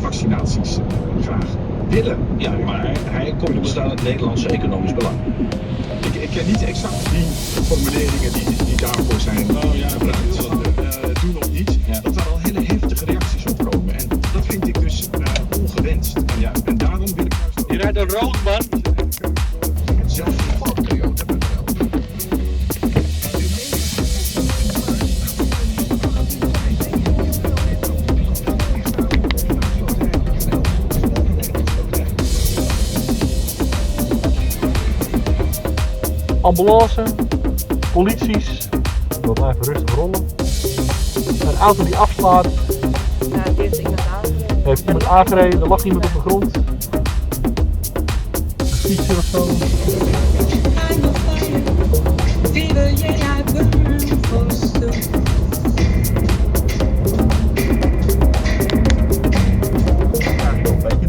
vaccinaties graag willen. Ja, maar hij komt dus aan het Nederlandse economisch belang. Ik ken niet exact die formuleringen die daarvoor zijn gebruikt. Doen of niet. Ja. Dat daar al hele heftige reacties op komen. En dat vind ik dus ongewenst. En daarom wil ik juist ook... Je rijdt een rood, man. Zelfs de valperiode hebben we wel. Ambulance, polities, we blijven rustig rollen. Een auto die afslaat, Ja, die heeft iemand aangereden. heeft iemand aangereden, er lag iemand op de grond. Een fietsje of zo. Ja, joh, weet je,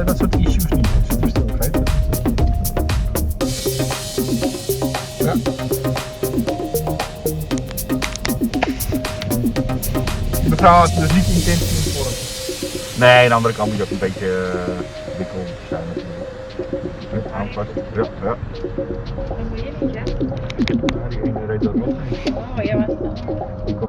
dat soort issues niet. Dus stil, weet je. Ja. Die mevrouw had dus niet de intentie om te worden. Nee, aan de andere kant moet je ook een beetje wikkel zijn natuurlijk. Aanvast. Ja, ja. Dat moet je niet, hè? Ja, die ene reed dat ook. Oh, jij was het.